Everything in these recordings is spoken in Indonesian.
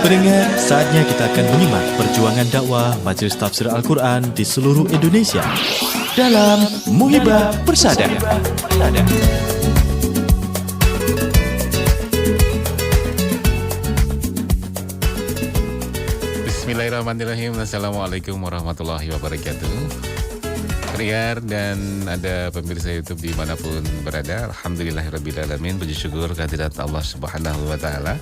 Pendengar, saatnya kita akan menyimak perjuangan dakwah Majelis Tafsir Al-Quran di seluruh Indonesia dalam Muhibah Persada. Bismillahirrahmanirrahim. Assalamualaikum warahmatullahi wabarakatuh. Pendengar dan ada pemirsa YouTube dimanapun berada, alhamdulillahirrabbilalamin, puji syukur kehadirat Allah Subhanahu wa Ta'ala,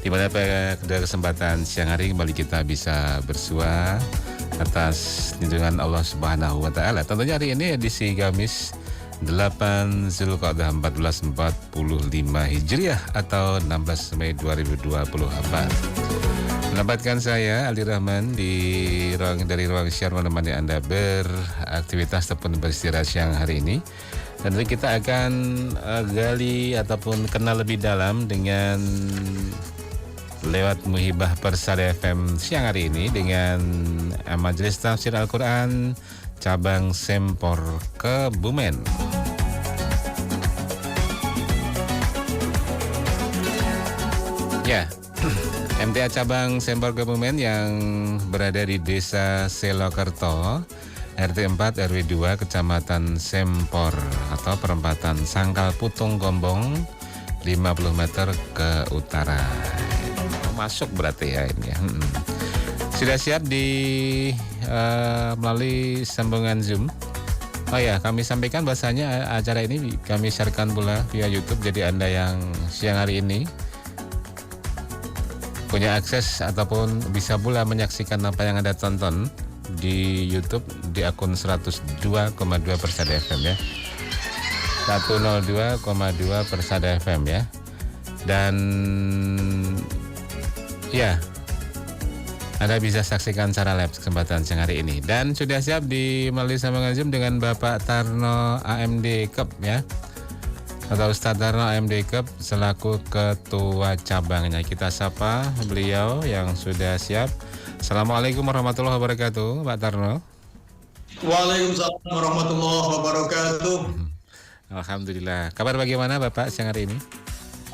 di mana pada kesempatan siang hari kembali kita bisa bersua atas lindungan Allah Subhanahu wa Ta'ala. Tentunya hari ini edisi Kamis 8 Zulqa'dah 1445 Hijriah atau 16 Mei 2024. Menempatkan saya Aldi Rahman dari ruang siar menemani Anda beraktivitas ataupun beristirahat siang hari ini. Dan kita akan gali ataupun kenal lebih dalam dengan lewat Muhibah Persada FM siang hari ini dengan Majelis Tafsir Al-Quran cabang Sempor Kebumen. Ya, MTA cabang Sempor Kebumen yang berada di Desa Selokerto, RT 4 RW 2, Kecamatan Sempor atau perempatan Sangkal Putung Gombong, 50 meter ke utara. Masuk berarti ya ini ya. Sudah siap melalui sambungan Zoom. Oh ya, kami sampaikan bahasanya acara ini kami sharekan pula via YouTube. Jadi Anda yang siang hari ini punya akses ataupun bisa pula menyaksikan apa yang Anda tonton di YouTube di akun 102,2 Persada FM ya. 102,2 Persada FM ya. Dan ya, Anda bisa saksikan secara live kesempatan siang hari ini. Dan sudah siap di melalui sambungan Zoom dengan Bapak Tarno AMD Cup ya, atau Ustadz Tarno AMD Cup selaku ketua cabangnya. Kita sapa beliau yang sudah siap. Assalamualaikum warahmatullahi wabarakatuh, Pak Tarno. Waalaikumsalam warahmatullahi wabarakatuh. Alhamdulillah. Kabar bagaimana Bapak siang hari ini?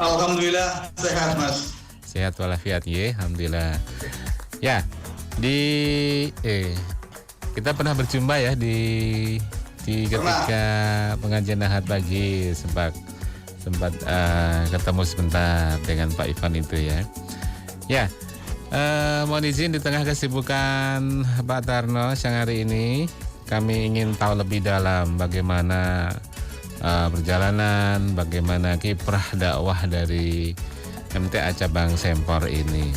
Alhamdulillah sehat Mas. Sehat walafiat ya, alhamdulillah. Ya, kita pernah berjumpa ya di ketika pengajian Ahad pagi sempat ketemu sebentar dengan Pak Ivan itu ya. Ya, mohon izin di tengah kesibukan Pak Tarno siang hari ini kami ingin tahu lebih dalam bagaimana perjalanan, bagaimana kiprah dakwah dari MTA cabang Sempor ini.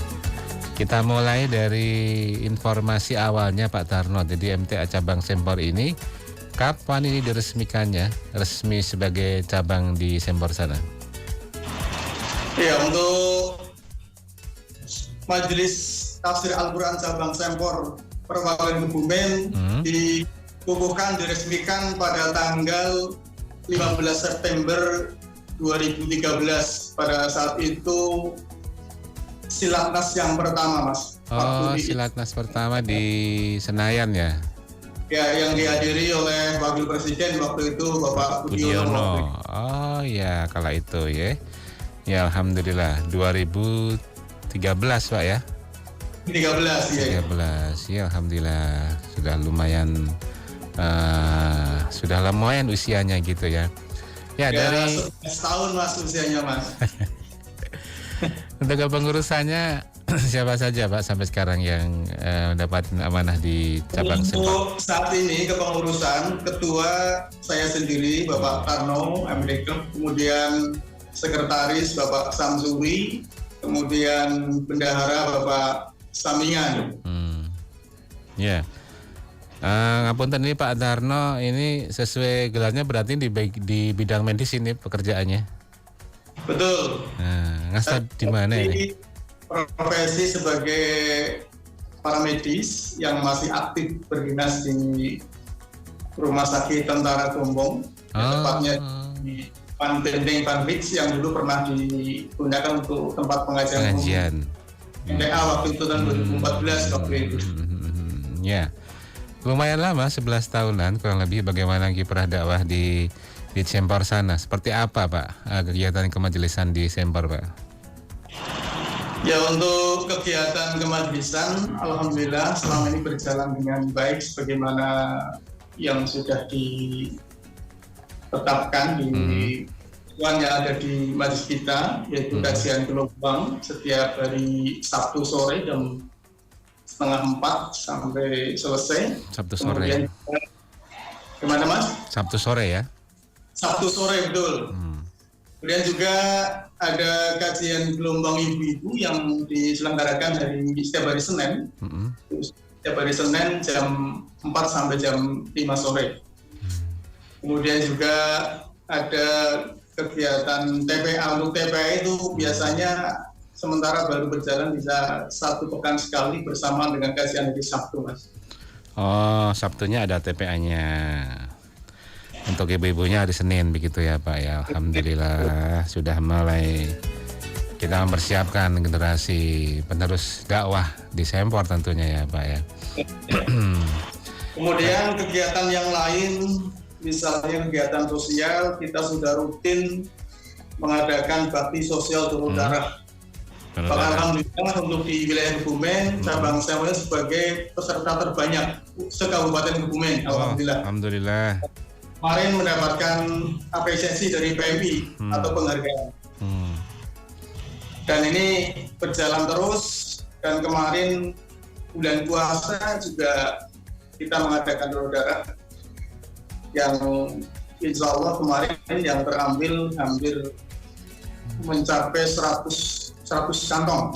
Kita mulai dari informasi awalnya Pak Tarno. Jadi MTA cabang Sempor ini kapan ini diresmikannya, resmi sebagai cabang di Sempor sana? Ya, untuk Majelis Tafsir Al-Quran cabang Sempor Perwakilan Kebumen dikukuhkan, diresmikan pada tanggal 15 September 2013. Pada saat itu Silatnas yang pertama, Mas. Oh, Silatnas pertama di Senayan ya? Ya, yang dihadiri oleh Wakil Presiden waktu itu Bapak Budiono. Oh ya, kala itu ya. Ya, alhamdulillah 2013 Pak ya. 13 ya. 13 ya, alhamdulillah sudah lumayan usianya gitu ya. Ya, dari 11 tahun Mas usianya Mas. Untuk kepengurusannya siapa saja Pak sampai sekarang yang mendapat amanah di cabang Sempor? Untuk saat ini kepengurusan ketua saya sendiri Bapak Tarno AMD Cup, kemudian sekretaris Bapak Samsuri, kemudian bendahara Bapak Samingan. Ya. Ngapunten ini Pak Tarno, ini sesuai gelarnya berarti di bidang medis ini pekerjaannya. Betul. Ngasih di mana ini? Profesi sebagai paramedis yang masih aktif berdinas di Rumah Sakit Tentara Gombong, tepatnya di Pantendeng Panfix yang dulu pernah digunakan untuk tempat pengajian. MTA waktu itu tahun 2014 waktu itu. Ya, lumayan lama, 11 tahunan kurang lebih. Bagaimana kiprah dakwah di Sempor sana? Seperti apa Pak kegiatan kemajelisan di Sempor Pak? Ya, untuk kegiatan kemajlisan, alhamdulillah selama ini berjalan dengan baik sebagaimana yang sudah ditetapkan di tujuan yang ada di majelis kita, yaitu kajian gelombang setiap hari Sabtu sore jam 3:30 sampai selesai. Sabtu sore. Kemudian, gimana Mas? Sabtu sore ya? Sabtu sore, betul. Kemudian juga ada kajian gelombang ibu-ibu yang diselenggarakan setiap hari Senin. Setiap hari Senin jam 4 sampai jam 5 sore. Kemudian juga ada kegiatan TPA. Untuk TPA itu biasanya sementara baru berjalan bisa 1 pekan sekali bersamaan dengan kajian hari Sabtu, Mas. Oh, Sabtunya ada TPA-nya. Untuk ibu-ibunya hari Senin begitu ya Pak ya. Alhamdulillah sudah mulai kita mempersiapkan generasi penerus dakwah di Sempor tentunya ya Pak ya. Kemudian kegiatan yang lain, misalnya kegiatan sosial, kita sudah rutin mengadakan bakti sosial donor darah. Alhamdulillah untuk di wilayah Kebumen, cabang saya sebagai peserta terbanyak se-Kabupaten Kebumen. Alhamdulillah. Alhamdulillah. Kemarin mendapatkan apresiasi dari PMI atau penghargaan. Dan ini berjalan terus, dan kemarin bulan puasa juga kita mengadakan donor darah yang insya Allah kemarin yang terambil hampir mencapai 100 kantong.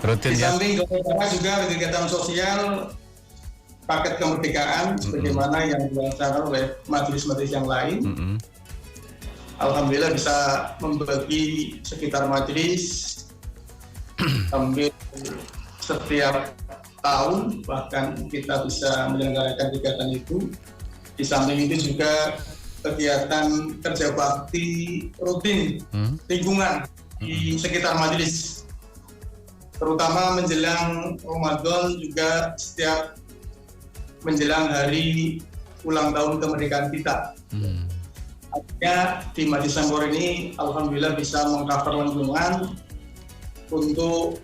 Rutin di ya? samping donor darah juga kegiatan sosial paket kemerdekaan sebagaimana yang dilaksanakan oleh majelis-majelis yang lain. Alhamdulillah bisa membagi sekitar majelis hampir setiap tahun, bahkan kita bisa menyelenggarakan kegiatan itu. Di samping itu juga kegiatan kerja bakti rutin lingkungan di sekitar majelis, terutama menjelang Ramadan, juga setiap menjelang hari ulang tahun kemerdekaan kita. Artinya di Majelis Sempor ini alhamdulillah bisa mengcover lingkungan untuk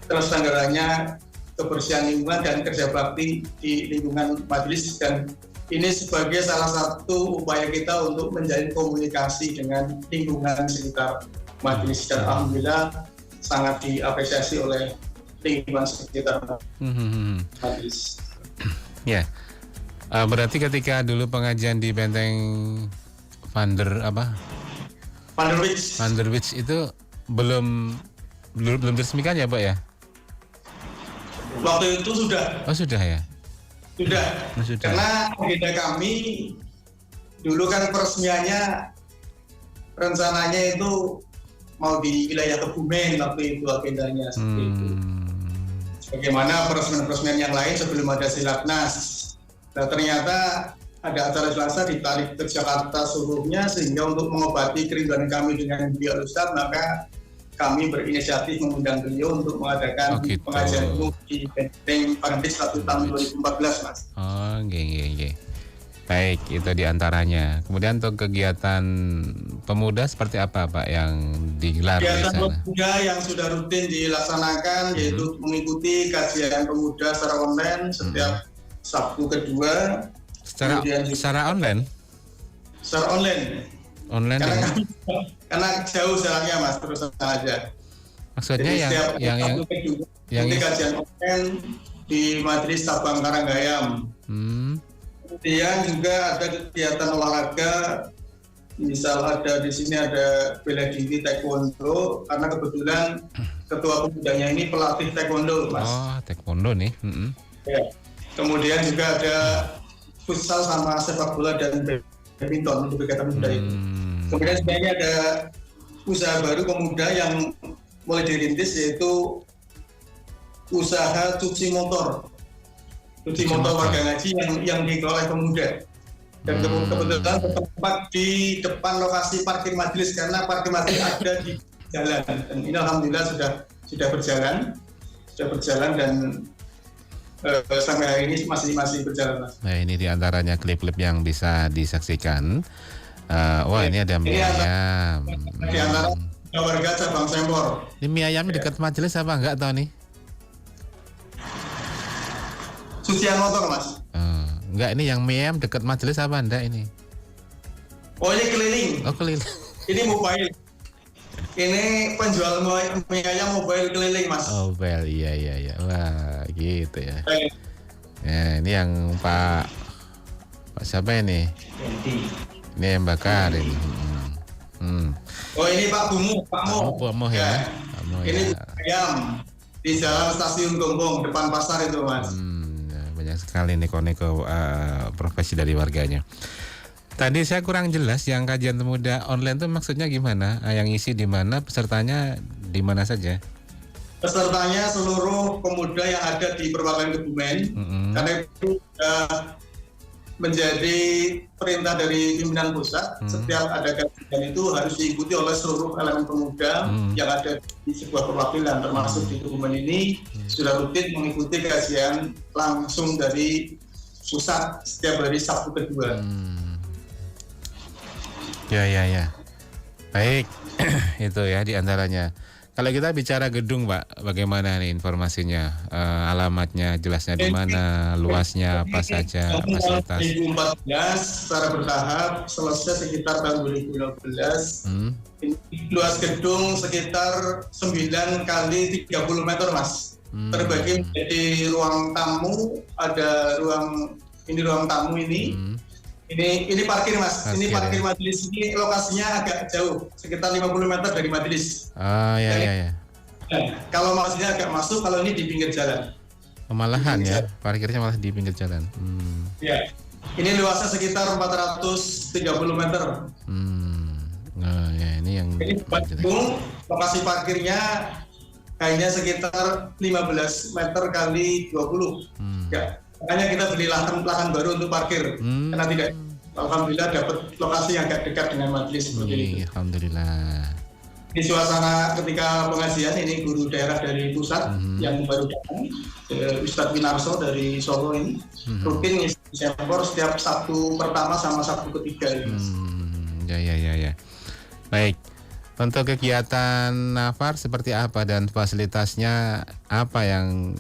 terselenggaranya kebersihan lingkungan dan kerja bakti di lingkungan majelis, dan ini sebagai salah satu upaya kita untuk menjalin komunikasi dengan lingkungan sekitar majelis, dan alhamdulillah sangat diapresiasi oleh lingkungan sekitar majelis. Ya, berarti ketika dulu pengajian di Benteng Vanderwich itu belum diresmikan ya Pak ya? Waktu itu sudah. Oh sudah ya? Sudah. Karena agenda kami dulu kan peresmiannya rencananya itu mau di wilayah Kebumen waktu itu agendanya seperti itu. Bagaimana peresmian-peresmian yang lain sebelum ada Silatnas. Nah ternyata ada acara Selasa ditarik ke Jakarta seluruhnya, sehingga untuk mengobati kerinduan kami dengan beliau Ustadz, maka kami berinisiatif mengundang beliau untuk mengadakan pengajian umum di Benteng Vanderwich tahun 2014, Mas. Oh, oke. Baik, itu diantaranya. Kemudian untuk kegiatan pemuda seperti apa Pak yang digelar di sana? Kegiatan pemuda yang sudah rutin dilaksanakan yaitu mengikuti kajian pemuda secara online setiap Sabtu kedua. Secara online? Secara online. Online karena jauh jalannya Mas, terus aja. Maksudnya jadi yang kajian online di Majelis Sabang Karanggayam. Kemudian juga ada kegiatan olahraga, misal ada di sini ada bela diri taekwondo, karena kebetulan ketua pemudanya ini pelatih taekwondo, Mas. Oh, taekwondo nih. Ya. Kemudian juga ada futsal sama sepak bola dan badminton untuk kegiatan pemuda itu. Kemudian sebenarnya ada usaha baru pemuda yang mulai dirintis, yaitu usaha cuci motor warga ngaji yang dikelola oleh pemuda. Dan kebetulan bertempat di depan lokasi parkir majelis, karena parkir majelis ada di jalan. Dan ini alhamdulillah sudah berjalan dan sampai hari ini masih berjalan, Mas. Nah ini diantaranya klip-klip yang bisa disaksikan. Wah ini ada mie ayam. Di antara warga cabang Sempor. Ini mie ayamnya dekat majelis apa enggak tahu nih? Sucian motor, Mas. Enggak, ini yang mie ayam dekat majelis apa enggak ini? Oh, ini keliling. Oh, keliling. Ini mobile. Ini penjual mie ayam mobile keliling, Mas. Oh, well, iya. Wah, gitu ya. Ya, ini yang Pak siapa ini? Ini yang bakar ini. Oh, ini Pak Bumu, Pak Mo. Pak Mo ya. Ini ayam di Jalan Stasiun Gombong depan pasar itu, Mas. Banyak sekali neko-neko profesi dari warganya. Tadi saya kurang jelas yang kajian pemuda online itu maksudnya gimana? Yang isi di mana, pesertanya di mana saja? Pesertanya seluruh pemuda yang ada di Perwakilan Kebumen, karena itu menjadi perintah dari pimpinan pusat. Setiap ada kajian itu harus diikuti oleh seluruh elemen pemuda yang ada di sebuah perwakilan, termasuk di Kebumen ini sudah rutin mengikuti kajian langsung dari pusat setiap hari Sabtu kedua. Ya. Baik, itu ya diantaranya. Kalau kita bicara gedung, Pak, bagaimana nih informasinya? Alamatnya jelasnya di mana, luasnya apa saja, fasilitas? 2014 secara bertahap, selesai sekitar tahun 2015. Luas gedung sekitar 9 kali 30 meter, Mas. Terbagi menjadi ruang tamu, ada ruang tamu ini. Ini parkir, Mas. Ini parkir majelis ini lokasinya agak jauh, sekitar 50 meter dari majelis. Iya. Kalau maksudnya agak masuk, kalau ini di pinggir jalan. Malahan ya, parkirnya malah di pinggir jalan. Ya. Ini luasnya sekitar 430 meter. Nah, ya ini yang lokasi parkirnya hanya sekitar 15 meter kali 20. Ya. Makanya kita beli lahan baru untuk parkir, karena tidak, alhamdulillah dapat lokasi yang agak dekat dengan majelis seperti itu. Alhamdulillah. Di suasana ketika pengajian ini guru daerah dari pusat yang baru datang, Ustadz Winarso dari Solo ini, rutin ngisi Sempor setiap Sabtu pertama sama Sabtu ketiga. Ya. Baik. Untuk kegiatan Nafar seperti apa dan fasilitasnya apa yang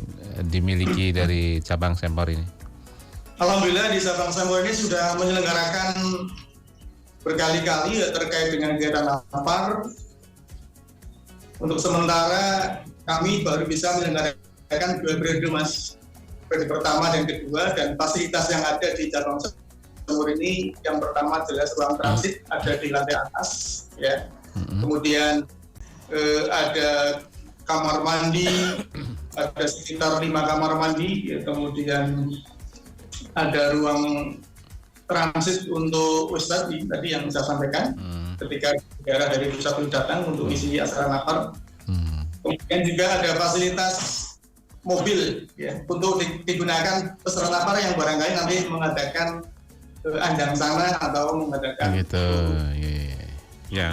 dimiliki dari cabang Sempor ini? Alhamdulillah di cabang Sempor ini sudah menyelenggarakan berkali-kali terkait dengan kegiatan Nafar. Untuk sementara kami baru bisa menyelenggarakan 2 periode, Mas. Periode pertama dan kedua, dan fasilitas yang ada di cabang Sempor ini yang pertama jelas ruang transit ada di lantai atas, ya. Kemudian ada kamar mandi, ada sekitar 5 kamar mandi, ya. Kemudian ada ruang transit untuk Ustadz tadi yang saya sampaikan ketika daerah dari pusat datang untuk isi acara Nafar. Kemudian juga ada fasilitas mobil, ya, untuk digunakan peserta Nafar yang barangkali nanti mengadakan anjang sana atau mengadakan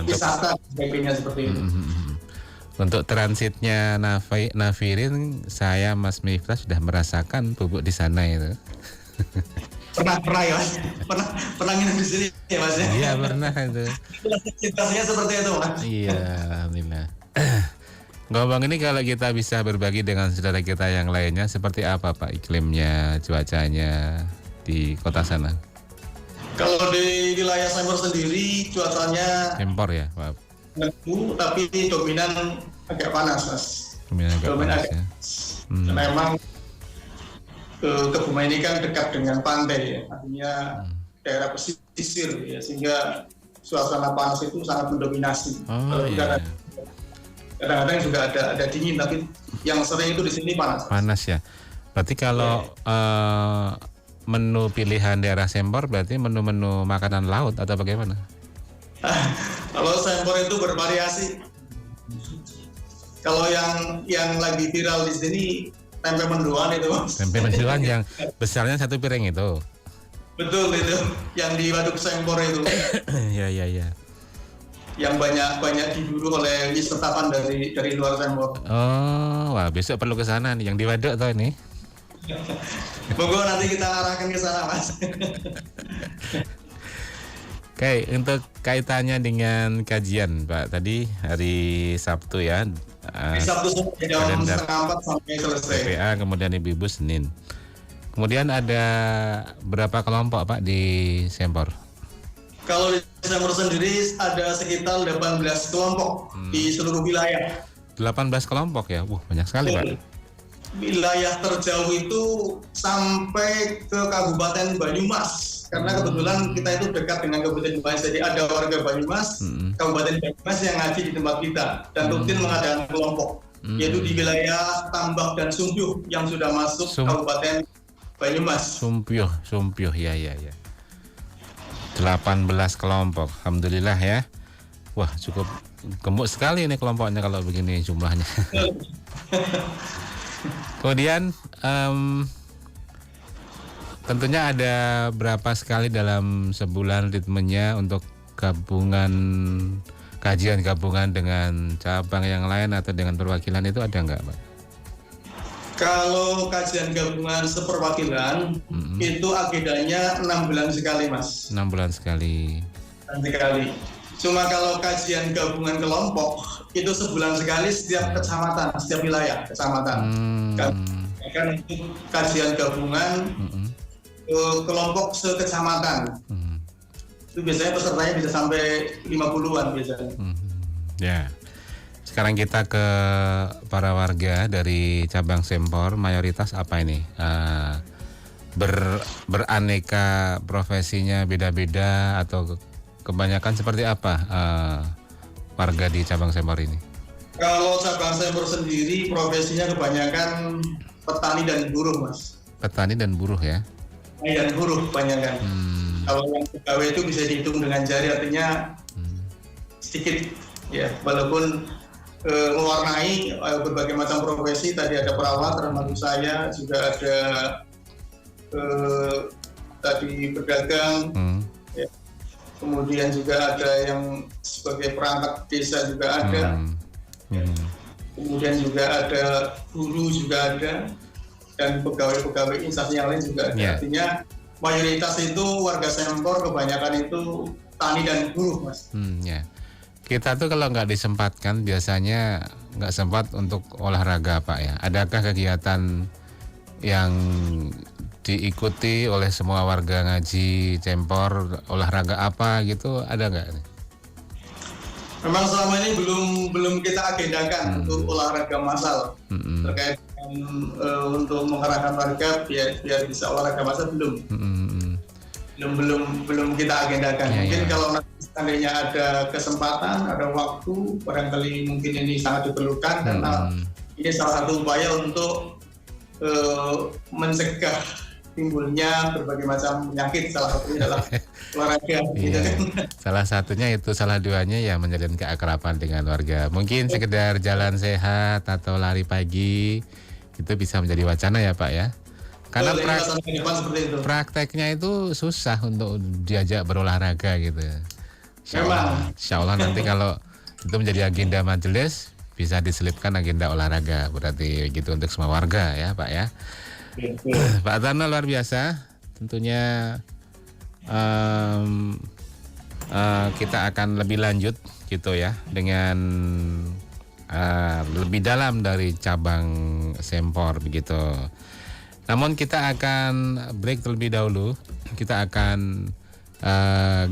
wisata sebagainya seperti itu. Untuk transitnya Nafirin, saya Mas Miftah sudah merasakan bubuk di sana itu. Pernah ya, Mas? Pernah nginep di sini ya, Mas? Iya, pernah itu. Situasinya seperti itu, Mas. Iya, alhamdulillah. Ngomong ini kalau kita bisa berbagi dengan saudara kita yang lainnya, seperti apa Pak iklimnya, cuacanya di kota sana? Kalau di wilayah Sempor sendiri cuacanya Sempor ya, Pak. Tapi dominan agak panas, Mas. Dominan agak panas ya. Karena memang Kebumen ini kan dekat dengan pantai, ya. Artinya daerah pesisir, ya, sehingga suasana panas itu sangat mendominasi. Kadang-kadang juga ada dingin, tapi yang sering itu di sini panas. Panas ya. Berarti kalau menu pilihan daerah Sempor berarti menu-menu makanan laut atau bagaimana? Kalau Sempor itu bervariasi. Kalau yang lagi viral di sini tempe mendoan itu, Mas. Tempe mendoan yang besarnya 1 piring itu. Betul itu, yang di Waduk Sempor itu. Iya. Yang banyak diburu oleh wisatawan dari luar Sempor. Oh, wah besok perlu ke sana nih, yang di Waduk tuh ini. Monggo nanti kita arahkan ke sana, Mas. Oke, untuk kaitannya dengan kajian Pak, tadi hari Sabtu ya. Hari Sabtu sampai jam setengah 4 sampai selesai. PPA, kemudian Ibu-Ibu Senin. Kemudian ada berapa kelompok Pak di Sempor? Kalau di Sempor sendiri ada sekitar 18 kelompok di seluruh wilayah. 18 kelompok ya? Banyak sekali Pak. Wilayah terjauh itu sampai ke Kabupaten Banyumas. Karena kebetulan kita itu dekat dengan Kabupaten Banyumas, jadi ada warga Banyumas, Kabupaten Banyumas yang ngaji di tempat kita dan rutin mengadakan kelompok, yaitu di wilayah Tambak dan Sumpyuh yang sudah masuk Kabupaten Banyumas. Sumpyuh, ya. 18 kelompok, alhamdulillah ya. Wah, cukup gemuk sekali ini kelompoknya kalau begini jumlahnya. Kemudian tentunya ada berapa sekali dalam sebulan ritmenya untuk kajian gabungan dengan cabang yang lain atau dengan perwakilan itu ada nggak Pak? Kalau kajian gabungan seperwakilan itu agendanya 6 bulan sekali Mas. 6 bulan sekali. Cuma kalau kajian gabungan kelompok itu sebulan sekali setiap kecamatan, setiap wilayah kecamatan. Kan untuk kajian gabungan kelompok sekecamatan. Itu biasanya pesertanya bisa sampai 50-an biasanya. Ya. Sekarang kita ke para warga dari cabang Sempor, mayoritas apa ini? Beraneka profesinya beda-beda atau kebanyakan seperti apa warga di cabang Sempor ini? Kalau cabang Sempor sendiri profesinya kebanyakan petani dan buruh Mas. Petani dan buruh ya? Petani dan buruh kebanyakan. Kalau yang pegawai itu bisa dihitung dengan jari, artinya sedikit ya, walaupun mewarnai berbagai macam profesi. Tadi ada perawat, termasuk saya, juga ada tadi pedagang, ya. Kemudian juga ada yang sebagai perangkat desa juga ada, kemudian juga ada guru juga ada, dan pegawai-pegawai instansi yang lain juga ada. Artinya mayoritas itu warga Sempor kebanyakan itu tani dan buruh Mas. Kita tuh kalau nggak disempatkan biasanya nggak sempat untuk olahraga Pak ya. Adakah kegiatan yang diikuti oleh semua warga ngaji Sempor, olahraga apa gitu, ada nggak? Memang selama ini belum kita agendakan untuk olahraga massal terkait dengan untuk mengerahkan warga biar bisa olahraga massal belum kita agendakan. Mungkin kalau nanti seandainya ada kesempatan, ada waktu, barangkali mungkin ini sangat diperlukan karena ini salah satu upaya untuk mencegah timbulnya berbagai macam penyakit, salah satunya adalah olahraga. Gitu kan. Salah satunya itu, salah duanya ya menjalin keakraban dengan warga. Mungkin sekedar jalan sehat atau lari pagi itu bisa menjadi wacana ya Pak ya. Karena prakteknya itu susah untuk diajak berolahraga gitu. Insya Allah nanti kalau itu menjadi agenda majelis bisa diselipkan agenda olahraga, berarti gitu untuk semua warga ya Pak ya. Pak Tarno luar biasa, tentunya kita akan lebih lanjut gitu ya dengan lebih dalam dari cabang Sempor begitu. Namun kita akan break terlebih dahulu. Kita akan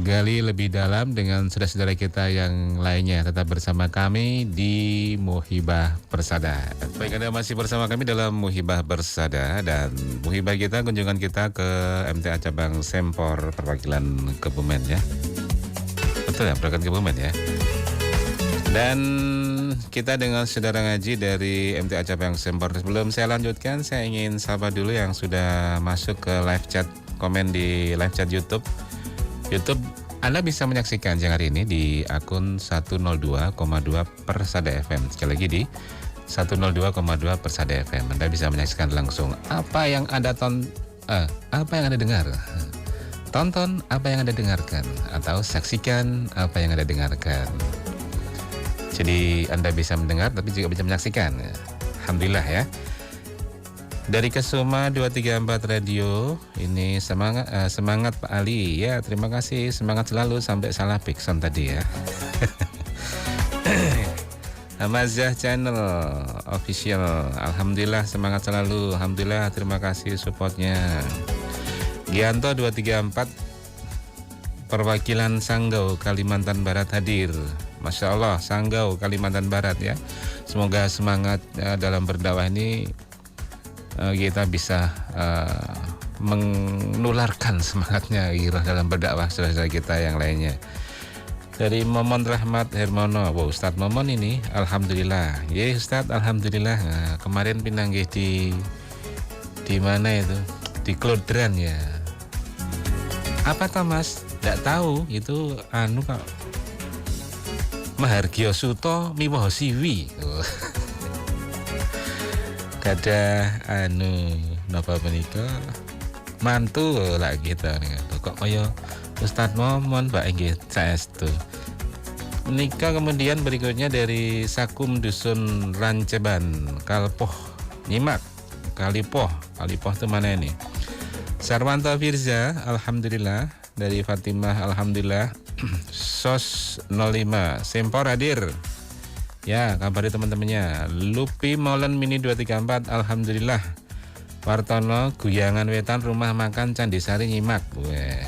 gali lebih dalam dengan saudara-saudara kita yang lainnya. Tetap bersama kami di Muhibah Persada. Baik, Anda masih bersama kami dalam Muhibah Persada, dan Muhibah kita, kunjungan kita ke MTA cabang Sempor perwakilan Kebumen ya. Betul ya, perwakilan Kebumen ya. Dan kita dengan saudara ngaji dari MTA cabang Sempor. Sebelum saya lanjutkan, saya ingin sapa dulu yang sudah masuk ke live chat, komen di live chat YouTube. Anda bisa menyaksikan siang hari ini di akun 102,2 Persada FM. Sekali lagi di 102,2 Persada FM. Anda bisa menyaksikan langsung apa yang Anda dengar. Tonton apa yang Anda dengarkan, atau saksikan apa yang Anda dengarkan. Jadi Anda bisa mendengar tapi juga bisa menyaksikan. Alhamdulillah ya. Dari Kesuma 234 Radio, ini semangat Pak Ali. Ya, terima kasih, semangat selalu sampai salah backsound tadi ya. Hamazah Channel Official, alhamdulillah semangat selalu, alhamdulillah, terima kasih supportnya. Gianto 234 perwakilan Sanggau Kalimantan Barat hadir. Masya Allah, Sanggau Kalimantan Barat ya. Semoga semangat dalam berdakwah ini kita bisa menularkan semangatnya dalam berdakwah saudara kita yang lainnya. Dari Momon Rahmat Hermono, wow, Ustadz Momon ini, alhamdulillah, ya Ustadz, alhamdulillah. Nah, kemarin pinanggih di mana itu, di Klodran ya. Apa toh Mas? Tidak tahu itu Pak Mahargyo Suto Miwoho Siwi. Kada napa menika mantu lah kita nih. Kok kaya Ustadz Momon Pak inggih saestu. Menika kemudian berikutnya dari Sakum Dusun Ranceban, Kalpoh Nyimak, Kalipoh itu mana ini? Sarwanto Firza, alhamdulillah. Dari Fatimah, alhamdulillah. SOS 05 Sempor hadir. Ya, kabari teman-temannya. Lupi Molen Mini 234, alhamdulillah. Wartono Guyangan Wetan Rumah Makan Candisari Nyimak. Weh.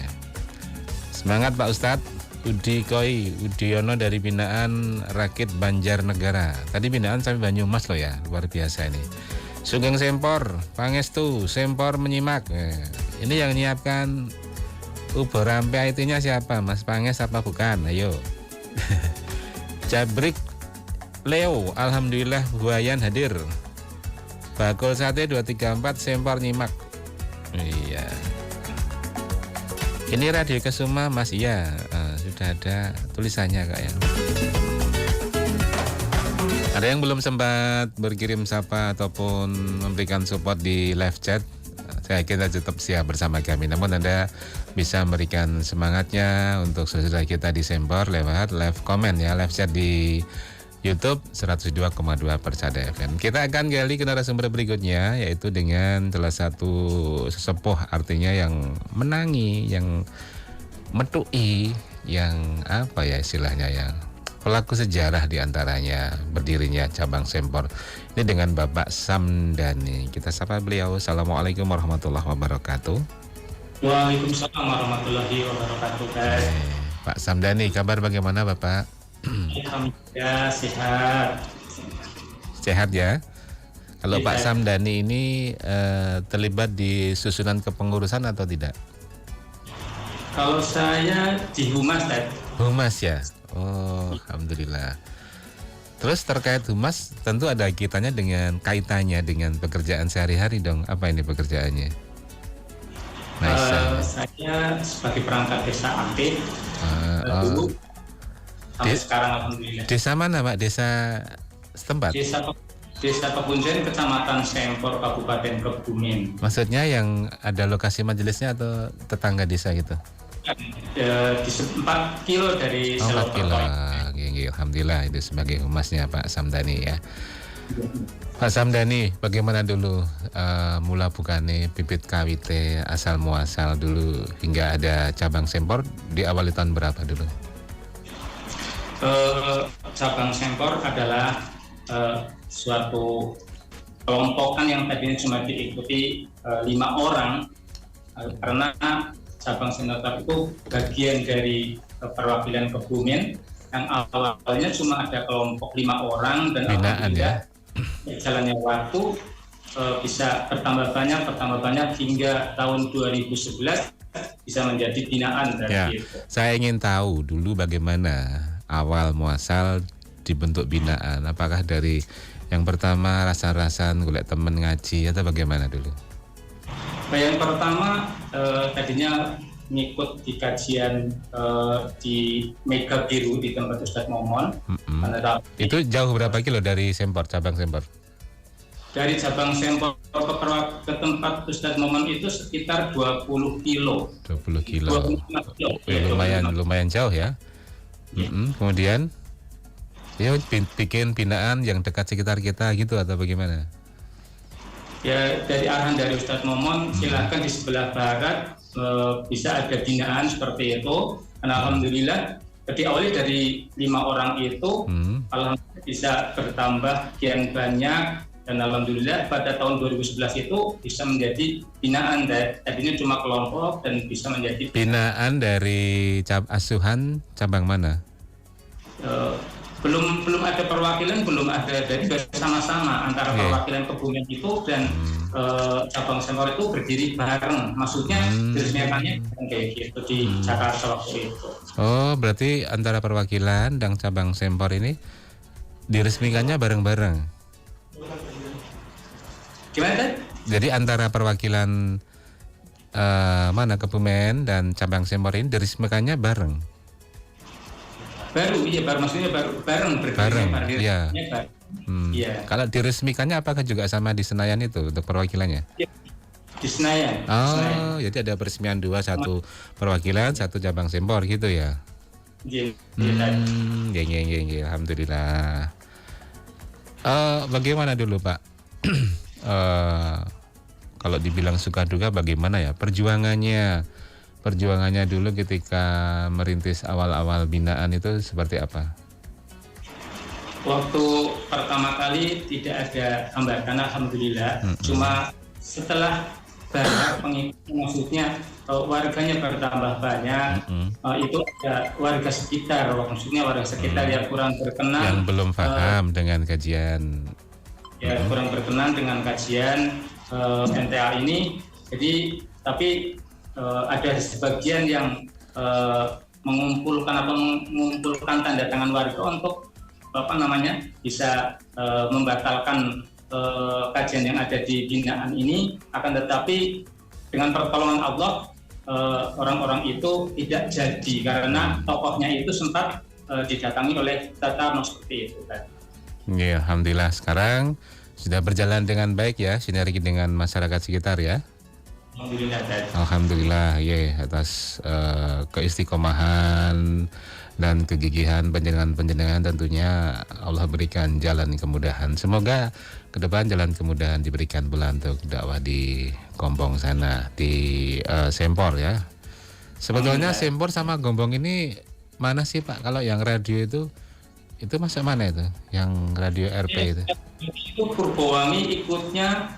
Semangat Pak Ustadz. Udiono dari binaan Rakit Banjarnegara. Tadi binaan sampai Banyumas loh ya, luar biasa ini. Sugeng Sempor, Pangestu, Sempor menyimak. Ini yang menyiapkan ubur rampe IT-nya siapa? Mas Panges apa bukan? Ayo. Jabrik Leo, alhamdulillah Buayan hadir. Bakul Sate 234 Sempor nyimak. Iya. Ini Radio Kesuma Mas, iya, sudah ada tulisannya Kak ya. Ada yang belum sempat berkirim sapa ataupun memberikan support di live chat, saya kira tetap siap bersama kami. Namun Anda bisa memberikan semangatnya untuk saudara kita di Sempor lewat live comment ya, live chat di YouTube 102,2 Persada FM. Kita akan gali ke narasumber berikutnya, yaitu dengan salah satu sesepuh, artinya yang menangi, yang metui, yang apa ya istilahnya, yang pelaku sejarah diantaranya berdirinya cabang Sempor. Ini dengan Bapak Samdani. Kita sapa beliau. Assalamualaikum warahmatullahi wabarakatuh. Waalaikumsalam warahmatullahi wabarakatuh. Pak Samdani, kabar bagaimana Bapak? Alhamdulillah sehat. Sehat ya. Kalau Iya. Pak Samdani ini terlibat di susunan kepengurusan atau tidak? Kalau saya di Humas, Humas ya. Oh, alhamdulillah. Terus terkait Humas tentu ada kaitannya dengan pekerjaan sehari-hari dong. Apa ini pekerjaannya? Saya sebagai perangkat desa aktif dulu sampai sekarang alhamdulillah. Desa mana Pak? Desa setempat? Desa Kebunjen, Kecamatan Sempor, Kabupaten Kebumen. Maksudnya yang ada lokasi majelisnya atau tetangga desa gitu? Di 4 kilo dari 4 kilo. Alhamdulillah itu sebagai humasnya Pak Samdani ya. Pak Samdani, bagaimana dulu mula bukane bibit KWT asal muasal dulu hingga ada cabang Sempor di awal tahun berapa dulu? Cabang Sempor adalah suatu kelompokan yang tadinya cuma diikuti 5 orang, karena cabang Sempor itu bagian dari perwakilan Kebumen yang awalnya cuma ada kelompok 5 orang dan binaan ya. Jalannya waktu bisa bertambah banyak hingga tahun 2011 bisa menjadi binaan dari ya, itu. Saya ingin tahu dulu bagaimana awal muasal dibentuk binaan. Apakah dari yang pertama rasa-rasan golek temen ngaji atau bagaimana dulu? Yang pertama tadinya ngikut di kajian di Mega Biru di tempat Ustadz Momon. Itu jauh berapa kilo dari Sempor, cabang Sempor? Dari cabang Sempor ke tempat Ustadz Momon itu sekitar 20 kilo. 20 kilo. 25 kilo. Lumayan jauh ya. Kemudian ya bikin binaan yang dekat sekitar kita gitu atau bagaimana? Ya, dari arahan dari Ustadz Momon, silakan di sebelah barat bisa ada binaan seperti itu. Dan alhamdulillah diawali dari 5 orang itu, alhamdulillah bisa bertambah kian banyak. Dan alhamdulillah pada tahun 2011 itu bisa menjadi binaan, tadinya cuma kelompok dan bisa menjadi binaan dari asuhan cabang mana? Belum ada perwakilan, belum ada, dari bersama-sama antara perwakilan Kebumen itu dan cabang Sempor itu berdiri bareng, maksudnya diresmikannya kayak gitu di Jakarta waktu itu. Oh, berarti antara perwakilan dan cabang Sempor ini diresmikannya bareng-bareng. Gimana kan? Jadi antara perwakilan mana Kebumen dan cabang Sempor ini diresmikannya bareng. Baru maksudnya bareng iya. Iya. Kalau diresmikannya apakah juga sama di Senayan itu untuk perwakilannya? Di Senayan. Oh, jadi ada peresmian 2, 1 perwakilan, 1 cabang Sempor gitu ya? Iya. Alhamdulillah. Bagaimana dulu Pak? Kalau dibilang suka duka bagaimana ya perjuangannya dulu ketika merintis awal-awal binaan itu seperti apa? Waktu pertama kali tidak ada hambatan, alhamdulillah. Cuma setelah banyak pengikut, maksudnya warganya bertambah banyak, itu ada warga sekitar, maksudnya warga sekitar yang kurang berkenan, yang belum paham dengan kajian, kurang berkenan dengan kajian MTA ini. Jadi tapi ada sebagian yang mengumpulkan tanda tangan warga untuk bisa membatalkan kajian yang ada di binaan ini. Akan tetapi dengan pertolongan Allah orang-orang itu tidak jadi karena tokohnya itu sempat didatangi oleh Tatarno seperti itu kan. Ya, alhamdulillah sekarang sudah berjalan dengan baik ya, sinergi dengan masyarakat sekitar ya. Alhamdulillah ya, atas keistiqomahan dan kegigihan penjenengan tentunya Allah berikan jalan kemudahan. Semoga ke depan jalan kemudahan diberikan pula untuk dakwah di Gombong sana, di Sempor ya. Sebetulnya Sempor sama Gombong ini mana sih Pak? Kalau yang radio itu masuk mana itu? Yang radio RP itu? Itu Purbowangi ikutnya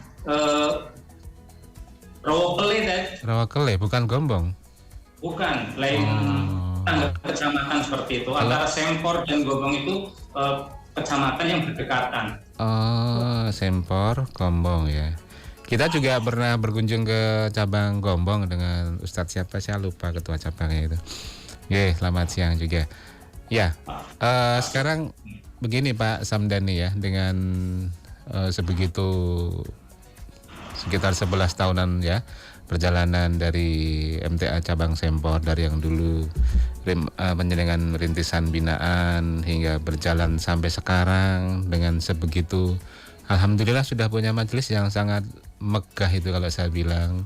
Rawakele, bukan Gombong? Bukan, lain tangga kecamatan seperti itu. Antara Sempor dan Gombong itu kecamatan yang berdekatan. Oh, Sempor, Gombong ya. Kita juga pernah berkunjung ke cabang Gombong dengan Ustadz siapa, saya lupa ketua cabangnya itu. Oke, selamat siang juga. Ya, sekarang begini Pak Samdani ya, dengan sebegitu sekitar 11 tahunan ya perjalanan dari MTA cabang Sempor, dari yang dulu penjenengan rintisan binaan hingga berjalan sampai sekarang dengan sebegitu, alhamdulillah sudah punya majelis yang sangat megah itu kalau saya bilang.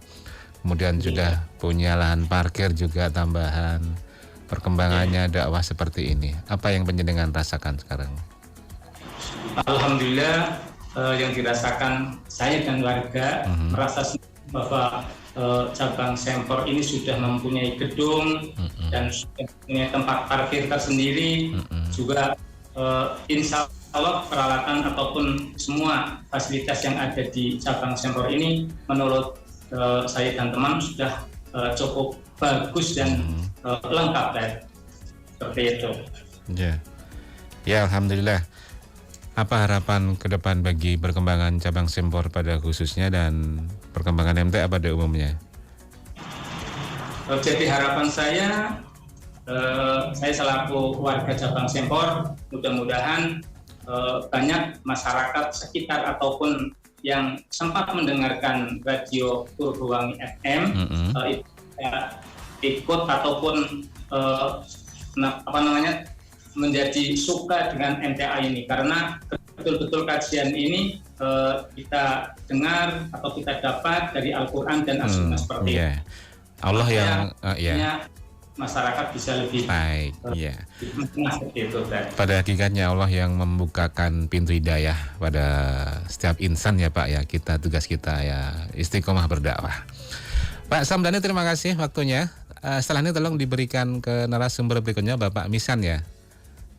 Kemudian sudah punya lahan parkir juga tambahan. Perkembangannya dakwah seperti ini, apa yang penjenengan rasakan sekarang? Alhamdulillah yang dirasakan saya dan warga merasa bahwa cabang Sempor ini sudah mempunyai gedung dan sudah mempunyai tempat parkir tersendiri, juga insya Allah peralatan ataupun semua fasilitas yang ada di cabang Sempor ini menurut saya dan teman sudah cukup bagus dan lengkap seperti itu. Ya, alhamdulillah. Apa harapan ke depan bagi perkembangan cabang Sempor pada khususnya dan perkembangan MTA pada umumnya? Jadi harapan saya selaku warga cabang Sempor, mudah-mudahan banyak masyarakat sekitar ataupun yang sempat mendengarkan radio Purbowangi FM ikut ataupun menjadi suka dengan MTA ini, karena betul-betul kajian ini kita dengar atau kita dapat dari Al-Quran dan As-Sunnah seperti itu. Allah yang masyarakat bisa lebih baik. Iya. seperti itu. Pada hakikatnya Allah yang membukakan pintu hidayah pada setiap insan ya Pak ya. Kita tugas kita ya istiqomah berdakwah. Pak Samdani, terima kasih waktunya. Setelah ini tolong diberikan ke narasumber berikutnya Bapak Misan ya.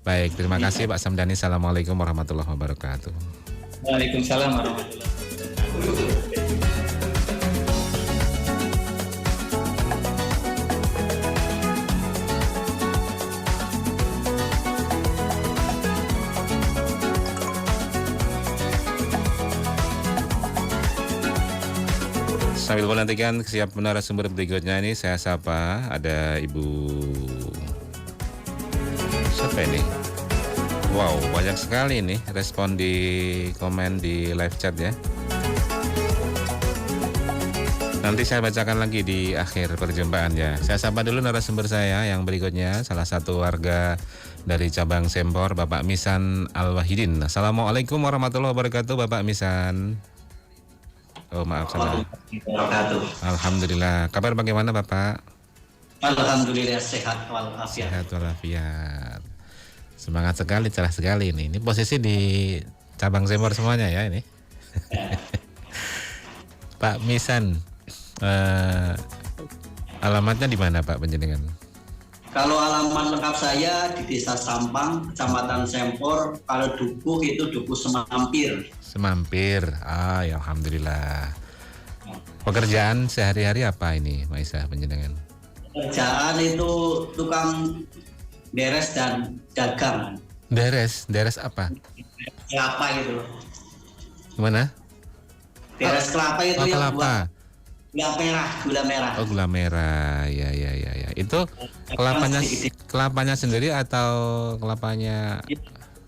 Baik, terima kasih Pak Samdani. Assalamualaikum warahmatullahi wabarakatuh. Waalaikumsalam warahmatullahi wabarakatuh. Sambil menantikan siap narasumber berikutnya ini, saya sapa ada Ibu siapa ini? Wow, banyak sekali nih respon di komen di live chat ya. Nanti saya bacakan lagi di akhir perjumpaan ya. Saya sapa dulu narasumber saya yang berikutnya, salah satu warga dari cabang Sempor, Bapak Misan Al-Wahidin. Assalamualaikum warahmatullahi wabarakatuh, Bapak Misan. Oh maaf, salah. Alhamdulillah. Kabar bagaimana Bapak? Alhamdulillah sehat walafiat. Sehat walafiat. Semangat sekali, cerah sekali ini. Ini posisi di cabang Sempor semuanya ya ini. Pak Misan, alamatnya di mana Pak penjenengan? Kalau alamat lengkap saya di Desa Sampang, Kecamatan Sempor. Kalau Dukuh itu Dukuh Semampir. Semampir. Ya alhamdulillah. Pekerjaan sehari-hari apa ini, Maisa penjenengan? Pekerjaan itu tukang beres dan dagang. Deres apa? Kelapa itu. Gimana? Beres kelapa itu yang buat Kelapa. gula merah. Oh gula merah, ya. Itu kelapanya sendiri atau kelapanya?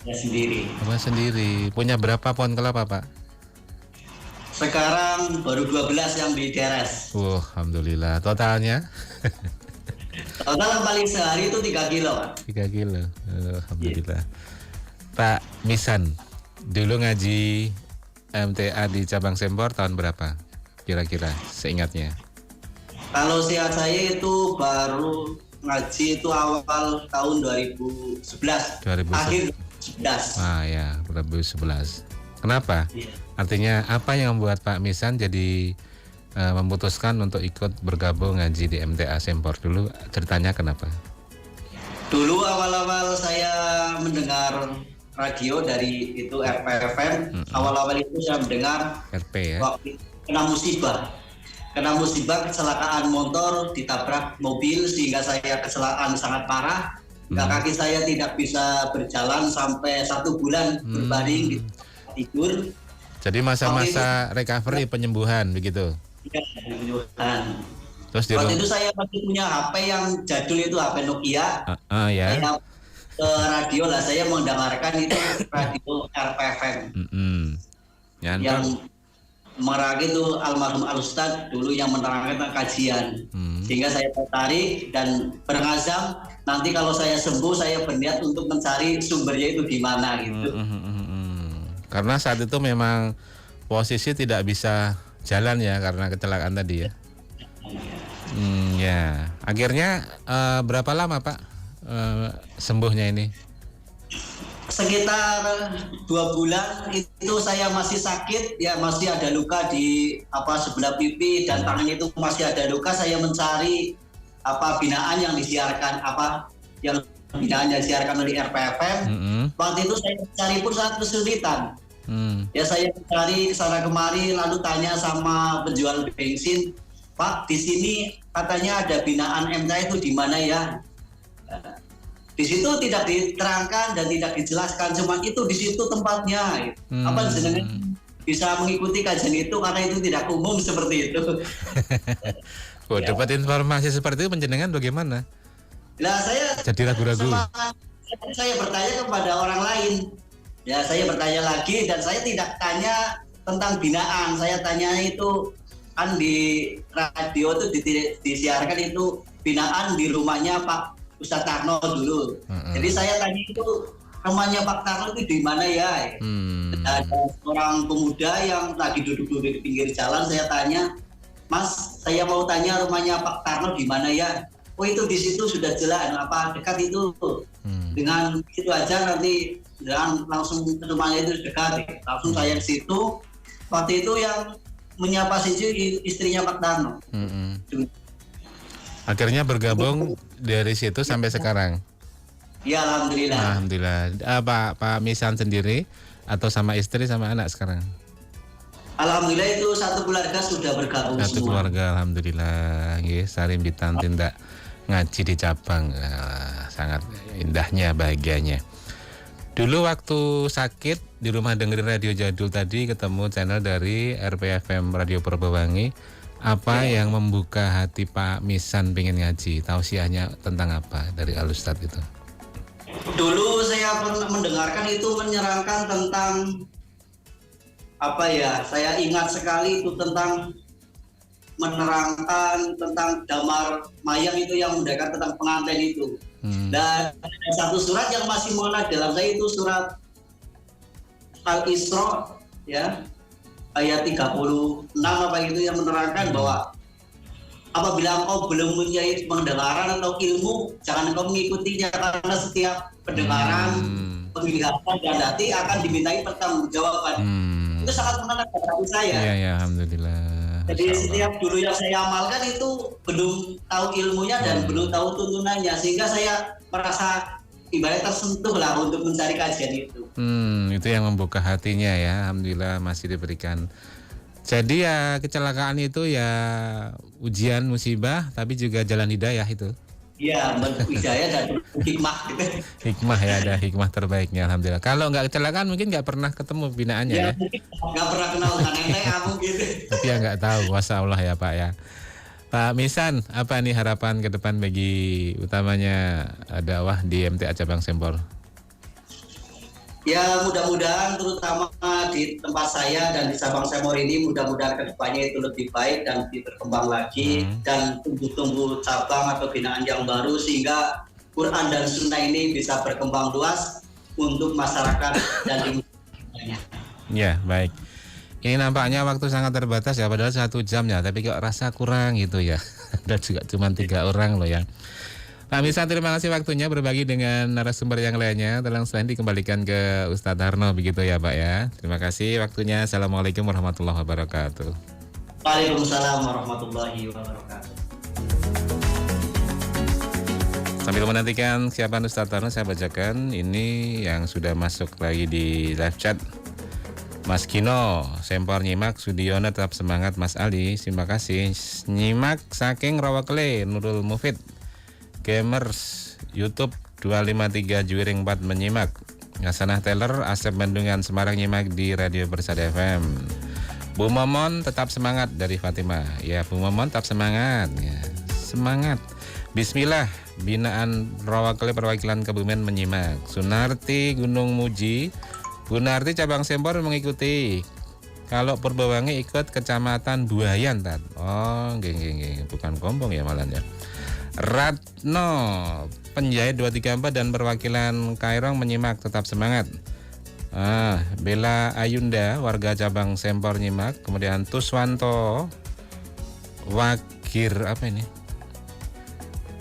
Ya sendiri. Apa sendiri? Punya berapa pohon kelapa Pak? Sekarang baru 12 yang dideres. Alhamdulillah. Totalnya? Total paling sehari itu 3 kilo. 3 kilo. Alhamdulillah. Pak Misan, dulu ngaji MTA di cabang Sempor tahun berapa? Kira-kira seingatnya. Kalau seingat saya itu baru ngaji itu awal tahun 2011. Akhir 2011. Ya, 2011. Kenapa? Iya. Artinya apa yang membuat Pak Misan jadi memutuskan untuk ikut bergabung ngaji di MTA Sempor dulu? Ceritanya kenapa? Dulu awal-awal saya mendengar radio dari itu RPFM. Awal-awal itu saya mendengar RP ya. waktu kena musibah kecelakaan motor, ditabrak mobil sehingga saya kecelakaan sangat parah. Kaki saya tidak bisa berjalan sampai 1 bulan berbaring di tidur. Jadi masa-masa recovery penyembuhan begitu. Ya, penyembuhan. Terus waktu itu saya masih punya HP yang jadul itu HP Nokia. Ya. Saya ke radio lah, saya mendengarkan itu radio RPFM. Yang meragi itu almarhum Al-Ustadz dulu yang menerangkan kajian. Sehingga saya tertarik dan berangazam nanti kalau saya sembuh saya berniat untuk mencari sumbernya itu di mana gitu. Karena saat itu memang posisi tidak bisa jalan ya karena kecelakaan tadi ya. Ya. Akhirnya berapa lama Pak sembuhnya ini? Sekitar 2 bulan itu saya masih sakit ya, masih ada luka di sebelah pipi dan tangan itu masih ada luka. Saya mencari binaan yang disiarkan binaan yang disiarkan oleh RPFM. Waktu itu saya mencari pun sangat kesulitan. Ya saya mencari kesana kemari lalu tanya sama penjual bensin, Pak di sini katanya ada binaan MTA itu di mana ya? Di situ tidak diterangkan dan tidak dijelaskan, cuma itu di situ tempatnya. Apa jenengan bisa mengikuti kajian itu karena itu tidak umum seperti itu. Dapat informasi seperti itu penjenengan bagaimana? Nah saya jadi ragu-ragu. Saya bertanya kepada orang lain. Ya saya bertanya lagi dan saya tidak tanya tentang binaan. Saya tanya itu kan di radio itu disiarkan itu binaan di rumahnya Pak Ustadz Tarno dulu. Jadi saya tanya itu rumahnya Pak Tarno itu di mana ya? Ada seorang pemuda yang lagi duduk-duduk di pinggir jalan. Saya tanya, Mas, saya mau tanya rumahnya Pak Tarno di mana ya? oh itu di situ sudah jelas apa dekat itu. Dengan itu aja nanti dengan langsung ke rumahnya itu dekat, langsung saya ke situ. Waktu itu yang menyapa sih istrinya Pak Darno. Akhirnya bergabung dari situ sampai sekarang. Ya alhamdulillah. Alhamdulillah. Pak Misan sendiri atau sama istri sama anak sekarang? Alhamdulillah itu satu keluarga sudah bergabung Satu semua. keluarga, alhamdulillah. Nggih, sarimbitan tindak ngaji di cabang. Sangat indahnya, bahagianya. Dulu waktu sakit di rumah dengerin radio jadul tadi ketemu channel dari RPFM Radio Purbawangi. Apa yang membuka hati Pak Misan pengen ngaji? Tausiahnya tentang apa dari Al Ustad itu? Dulu saya pernah mendengarkan itu menyerangkan tentang apa ya? Saya ingat sekali itu tentang menerangkan tentang damar mayang itu yang mendekat tentang pengantin itu. Dan ada satu surat yang masih mengena dalam saya itu surat Al-Isra ya ayat 36 apa itu yang menerangkan bahwa apabila engkau belum mempunyai pendengaran atau ilmu jangan engkau mengikutinya karena setiap pendengaran penglihatan dan hati akan dimintai pertanggungjawaban. Itu sangat mengena hati saya. Iya, alhamdulillah. Jadi setiap dulu yang saya amalkan itu belum tahu ilmunya dan belum tahu tuntunannya sehingga saya merasa ibarat tersentuh lah untuk mencari kajian itu. Itu yang membuka hatinya ya, alhamdulillah masih diberikan. Jadi ya kecelakaan itu ya ujian musibah tapi juga jalan hidayah itu. Iya, hidayah dan hikmah gitu. Hikmah ya, ada hikmah terbaiknya alhamdulillah. Kalau nggak kecelakaan mungkin nggak pernah ketemu binaannya ya. Nggak pernah kenal dengan ente kamu gitu. Tapi ya nggak tahu, masya Allah ya Pak ya. Pak Misan, apa nih harapan ke depan bagi utamanya dakwah di MTA Cabang Sempor? Ya mudah-mudahan terutama di tempat saya dan di Cabang Sempor ini mudah-mudahan kedepannya itu lebih baik dan lebih berkembang lagi dan tumbuh-tumbuh cabang atau binaan yang baru sehingga Quran dan Sunnah ini bisa berkembang luas untuk masyarakat dan lingkungannya. Ya baik. Ini nampaknya waktu sangat terbatas ya, padahal 1 jam ya, tapi kok rasa kurang gitu ya. Dan juga cuma 3 orang loh ya. Pak Misan, terima kasih waktunya berbagi dengan narasumber yang lainnya. Tolong selain dikembalikan ke Ustadz Harno begitu ya Pak ya. Terima kasih waktunya. Assalamualaikum warahmatullahi wabarakatuh. Waalaikumsalam warahmatullahi wabarakatuh. Sambil menantikan siapa Ustadz Harno, saya bacakan ini yang sudah masuk lagi di live chat. Mas Kino, Sempor nyimak, Sudiono tetap semangat. Mas Ali, terima kasih. Nyimak saking Rawakle, Nurul Mufid. Gamers, YouTube 253 Juwiring 4 menyimak. Hasanah Taylor, Asep Bandungan Semarang nyimak di Radio Persada FM. Bu Momon tetap semangat dari Fatimah. Ya, Bu Momon tetap semangat. Ya, semangat. Bismillah, binaan Rawakle perwakilan Kebumen menyimak. Sunarti Gunung Muji, Bu Narti Cabang Sempor mengikuti. Kalau Purbawangi ikut Kecamatan Buayan Tat. Oh, geng, bukan Kombong ya malahnya. Ratno Penjahit 234 dan perwakilan Kairong menyimak, tetap semangat. Bella Ayunda warga Cabang Sempor nyimak. Kemudian Tuswanto Wagir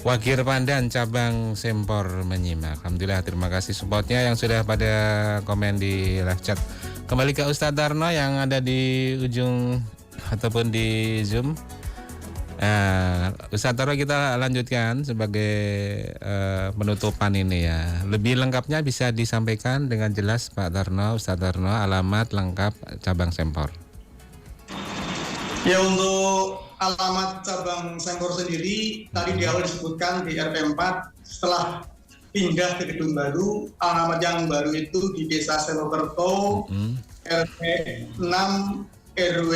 Wagir Pandan Cabang Sempor menyimak. Alhamdulillah, terima kasih supportnya yang sudah pada komen di live chat. Kembali ke Ustadz Darno yang ada di ujung ataupun di Zoom. Ustadz Darno kita lanjutkan sebagai penutupan ini ya. Lebih lengkapnya bisa disampaikan dengan jelas Pak Darno, Ustadz Darno, alamat lengkap Cabang Sempor. Ya, untuk alamat Cabang Sempor sendiri tadi di awal disebutkan di RP 4, setelah pindah ke gedung baru, alamat yang baru itu di Desa Selokerto, RT 6 RW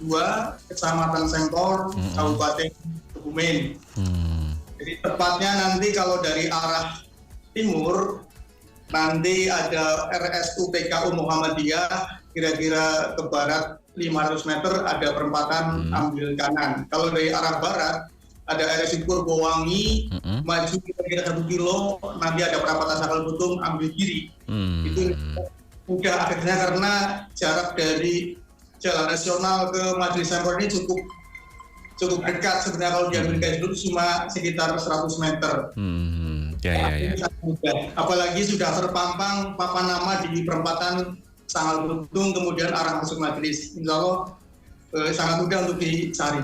2 Kecamatan Sempor, Kabupaten Kebumen. Jadi tepatnya nanti kalau dari arah timur nanti ada RSUPKU Muhammadiyah, kira-kira ke barat 500 meter ada perempatan ambil kanan. Kalau dari arah barat ada RSU Purbawangi, maju kira-kira 1 kilo, nanti ada perempatan Sakal Butung ambil kiri. Itu mudah akhirnya karena jarak dari Jalan Nasional ke Majelis Sempor ini cukup cukup dekat sebenarnya kalau di Amerika itu cuma sekitar 100 meter. Ya. Apalagi sudah terpampang papan nama di perempatan Sanggal Buntung, kemudian arah masuk majelis. Insya Allah sangat mudah untuk dicari.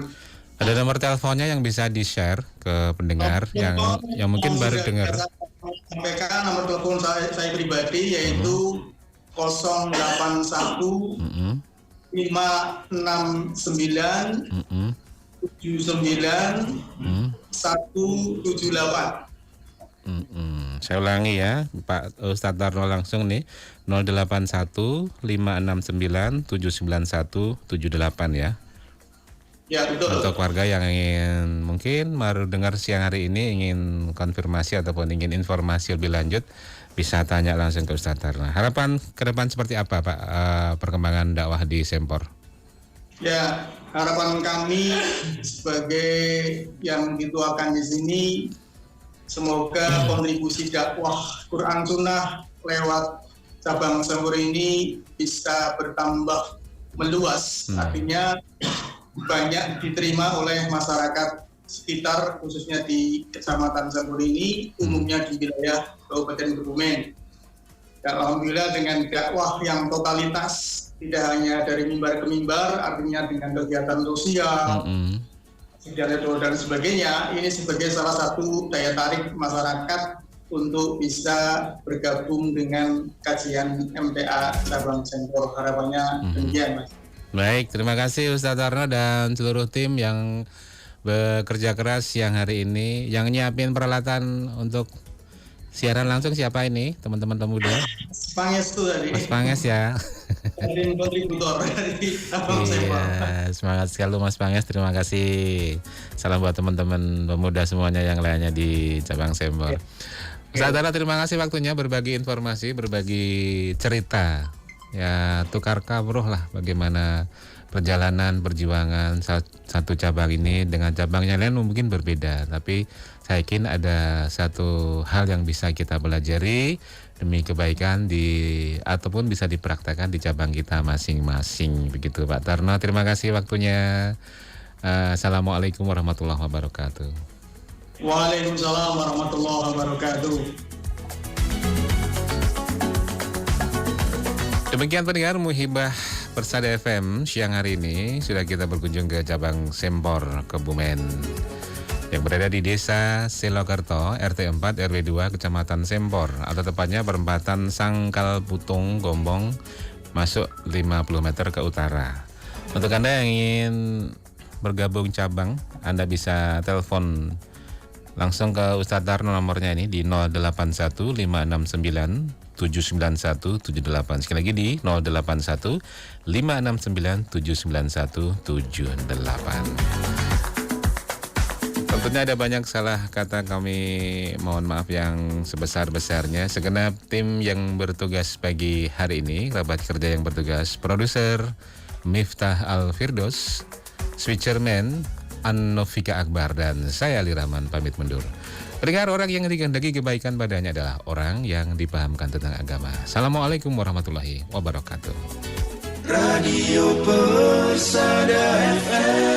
Ada nomor teleponnya yang bisa di-share ke pendengar yang mungkin baru dengar. Sampaikan nomor telepon saya pribadi yaitu 081 569 79 178. Saya ulangi ya, Pak Ustadz Tarno langsung nih, 081 569 791 78 ya. Ya, betul. Untuk warga yang ingin mungkin baru dengar siang hari ini, ingin konfirmasi ataupun ingin informasi lebih lanjut, bisa tanya langsung ke Ustadz Tarno. Harapan ke depan seperti apa Pak, perkembangan dakwah di Sempor? Ya, harapan kami sebagai yang dituakan di sini, semoga kontribusi dakwah Quran Sunnah lewat cabang Sempor ini bisa bertambah meluas. Artinya banyak diterima oleh masyarakat sekitar, khususnya di Kecamatan Sempor ini, umumnya di wilayah Kabupaten Kebumen. Dan alhamdulillah dengan dakwah yang totalitas, tidak hanya dari mimbar ke mimbar, artinya dengan kegiatan sosial, dan sebagainya, ini sebagai salah satu daya tarik masyarakat untuk bisa bergabung dengan kajian MTA cabang Sempor. Harapannya demikian, Mas. Baik, terima kasih Ustadz Tarno dan seluruh tim yang bekerja keras siang hari ini. Yang nyiapin peralatan untuk siaran langsung siapa ini, teman-teman pemuda? Panges tuh tadi. Mas Panges ya. Dari kontributor dari cabang Sempor. Iya, semangat sekali Mas Panges, terima kasih. Salam buat teman-teman pemuda semuanya yang lainnya di cabang Sempor. Ustadz Tarno, terima kasih waktunya berbagi informasi, berbagi cerita. Ya, tukar kabruh lah bagaimana perjalanan perjuangan satu cabang ini dengan cabang yang lain mungkin berbeda, tapi saya yakin ada satu hal yang bisa kita pelajari demi kebaikan ataupun bisa dipraktekkan di cabang kita masing-masing. Begitu Pak Tarno, terima kasih waktunya. Assalamualaikum warahmatullahi wabarakatuh. Waalaikumsalam warahmatullahi wabarakatuh. Demikian pendengar Muhibah Persada FM siang hari ini sudah kita berkunjung ke cabang Sempor Kebumen yang berada di Desa Selokerto, RT 4 RW 2 Kecamatan Sempor, atau tepatnya perempatan Sangkal Putung Gombong masuk 50 meter ke utara. Untuk Anda yang ingin bergabung cabang, Anda bisa telepon langsung ke Ustadz Tarno, nomornya ini di 081 569 79178. Sekali lagi di 081 569 79178. Tentunya ada banyak salah kata, kami mohon maaf yang sebesar-besarnya. Segenap tim yang bertugas pagi hari ini, kerabat kerja yang bertugas, produser Miftah Al-Firdos, switcherman An-Novika Akbar, dan saya Ali Rahman pamit mundur. Pendengar, orang yang dikehendaki kebaikan padanya adalah orang yang dipahamkan tentang agama. Assalamualaikum warahmatullahi wabarakatuh. Radio Persada FM.